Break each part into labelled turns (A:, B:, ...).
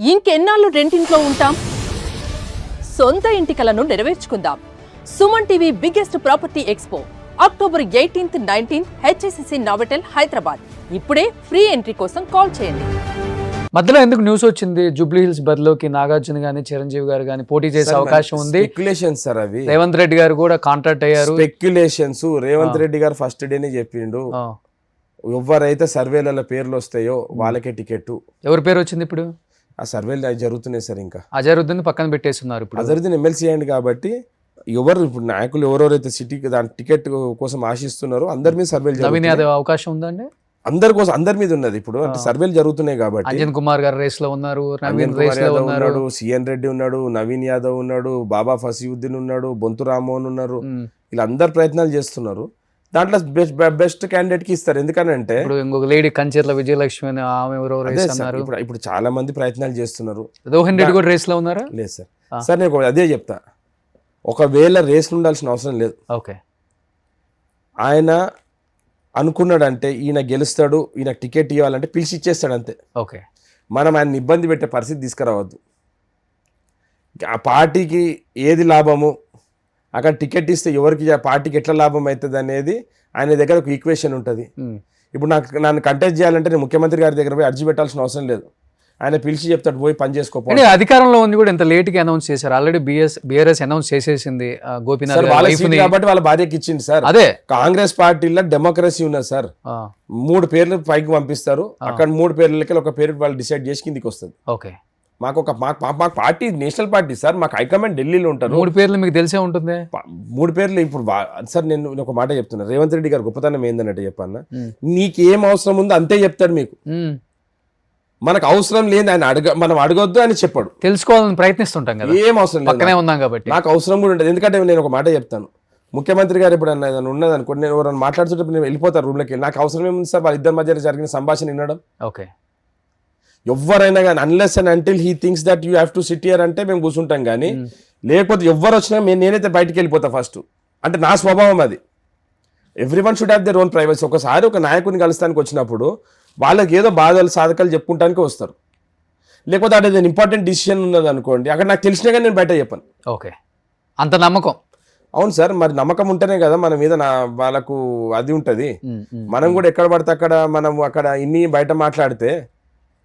A: ఇంకెన్నాళ్ళు రెంటింట్లో ఉంటాం? సొంత ఇంటి కలను నెరవేర్చుకుందాం. Suman TV biggest property expo October 18th, 19th HSCC Novotel Hyderabad. ఇప్పుడే ఫ్రీ ఎంట్రీ కోసం కాల్ చేయండి.
B: మధ్యలో ఎందుకు న్యూస్ వచ్చింది జూబ్లీ హిల్స్ బరిలోకి నాగార్జున గాని చిరంజీవి గారు గాని పోటీ చేసే అవకాశం ఉంది?
C: స్పెక్యులేషన్స్ సార్ అవి.
B: రేవంత్ రెడ్డి గారు కూడా కాంట్రాక్ట్ అయ్యారు.
C: స్పెక్యులేషన్స్. రేవంత్ రెడ్డి గారు ఫస్ట్ డేనే చెప్పిండు, ఎవరైతే సర్వేలలో పేర్లు వస్తాయో వాళ్ళకే టికెట్.
B: ఎవరి పేరు వచ్చింది ఇప్పుడు?
C: ఆ సర్వేలు జరుగుతున్నాయి సార్. ఇంకా
B: అజరుద్దీన్ పక్కన పెట్టేస్తున్నారు. ఇప్పుడు
C: అజరుద్దీన్ ఎమ్మెల్సీ అయ్యండి కాబట్టి ఎవరు ఇప్పుడు నాయకులు ఎవరెవరైతే సిటీకి దాని టికెట్ కోసం ఆశిస్తున్నారో అందరి మీద సర్వేలు
B: నవీన్ యాదవ్ అవకాశం ఉందండి.
C: అందరి కోసం అందరి మీద ఉన్నది ఇప్పుడు. అంటే సర్వేలు జరుగుతున్నాయి కాబట్టి
B: అంజన్ కుమార్ గారు రేస్ లో ఉన్నారు, నవీన్
C: కుమార్ యాదవ్ ఉన్నాడు, సిఎన్ రెడ్డి ఉన్నాడు, నవీన్ యాదవ్ ఉన్నాడు, బాబా ఫసీయుద్దీన్ ఉన్నాడు, బొంతు రామ్మోహన్ ఉన్నారు. ఇలా అందరు ప్రయత్నాలు చేస్తున్నారు. దాంట్లో బెస్ట్ క్యాండిడేట్ కి ఇస్తారు. ఎందుకనంటే
B: ఇప్పుడు ఇంకొక లేడీ కంచెర్ల విజయలక్ష్మి అని ఆమె ఎవరో రేస్ అన్నారు.
C: ఇప్పుడు చాలా మంది ప్రయత్నాలు చేస్తున్నారు.
B: రోహన్ రెడ్డి కూడా రేస్ లో ఉన్నారా?
C: లేదు సార్. సార్ నేను అదే చెప్తా, ఒకవేళ రేస్లు ఉండాల్సిన అవసరం లేదు.
B: ఓకే,
C: ఆయన అనుకున్నాడంటే ఈయన గెలుస్తాడు, ఈయన టికెట్ ఇవ్వాలంటే పిలిచి ఇచ్చేస్తాడు అంతే.
B: ఓకే,
C: మనం ఆయన ఇబ్బంది పెట్టే పరిస్థితి తీసుకురావద్దు. ఆ పార్టీకి ఏది లాభము, అక్కడ టికెట్ ఇస్తే ఎవరికి ఆ పార్టీకి ఎట్లా లాభం అవుతుంది అనేది ఆయన దగ్గర ఒక ఈక్వేషన్ ఉంటుంది. ఇప్పుడు నన్ను కంటెస్ట్ చేయాలంటే నేను ముఖ్యమంత్రి గారి దగ్గర పోయి అర్జీ పెట్టాల్సిన అవసరం లేదు. ఆయన పిలిచి చెప్తాడు, పోయి పని చేసుకోవాలి.
B: అధికారంలో ఉంది కూడా ఎంత లేట్ గా అనౌన్స్ చేశారు. ఆల్రెడీ బీఆర్ఎస్ అనౌన్స్ చేసేసింది గోపీనాథ్
C: కాబట్టి వాళ్ళ భార్యకి ఇచ్చింది సార్.
B: అదే
C: కాంగ్రెస్ పార్టీలో డెమోక్రసీ ఉన్నది సార్. 3 పేర్లు పైకి పంపిస్తారు, అక్కడ 3 పేర్లకి ఒక పేరు వాళ్ళు డిసైడ్ చేసి కిందికి వస్తుంది.
B: ఓకే,
C: మాకు పార్టీ నేషనల్ పార్టీ సార్. మాకు హైకమాండ్ ఢిల్లీలో ఉంటారు.
B: 3 పేర్లు మీకు తెలిసే ఉంటుంది.
C: 3 పేర్లు ఇప్పుడు సార్ నేను ఒక మాట చెప్తున్నా. రేవంత్ రెడ్డి గారు గొప్పతనం ఏందన్నట్టు చెప్పన్నా, నీకేం అవసరం ఉందో అంతే చెప్తాడు మీకు. మనకు అవసరం లేదు ఆయన మనం అడగొద్దు అని చెప్పాడు.
B: తెలుసుకోవాలని ప్రయత్నిస్తుంటాం కదా,
C: ఏం అవసరం లేదు,
B: పక్కనే ఉన్నాం కాబట్టి.
C: నాకు అవసరం కూడా ఉంటుంది. ఎందుకంటే నేను ఒక మాట చెప్తాను, ముఖ్యమంత్రి గారు ఇప్పుడు అన్న ఏదైనా ఉన్నది అనుకోండి, నేను ఎవరైనా మాట్లాడుతుంటే నేను వెళ్ళిపోతాను రూమ్లోకి. నాకు అవసరం ఏముంది సార్ వాళ్ళిద్దరి మధ్య జరిగిన సంభాషణ వినడం?
B: ఓకే,
C: ఎవరైనా కానీ unless and until he thinks that you have to SIT here అంటే మేము కూర్చుంటాం. కానీ లేకపోతే ఎవరు వచ్చినా నేనైతే బయటికి వెళ్ళిపోతా ఫస్ట్. అంటే నా స్వభావం అది. Every one should have their own privacy. ఒకసారి ఒక నాయకుని కలుస్తానికి వచ్చినప్పుడు వాళ్ళకి ఏదో బాధలు సాధకాలు చెప్పుకుంటానికి వస్తారు. లేకపోతే అక్కడ ఏదైనా ఇంపార్టెంట్ డిసిషన్ ఉన్నది అనుకోండి, అక్కడ నాకు తెలిసినా కానీ నేను బయట చెప్పాను.
B: ఓకే, అంత నమ్మకం.
C: అవును సార్, మరి నమ్మకం ఉంటేనే కదా మన మీద వాళ్ళకు అది ఉంటుంది. మనం కూడా ఎక్కడ పడితే అక్కడ మనం అక్కడ ఇన్ని బయట మాట్లాడితే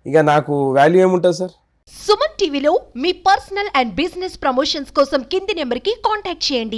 C: ఇక నాకు వాల్యూ ఏముంటుంది సార్?
D: సుమన్ టీవీలో మీ పర్సనల్ అండ్ బిజినెస్ ప్రమోషన్స్ కోసం కింది నెంబర్కి కాంటాక్ట్ చేయండి.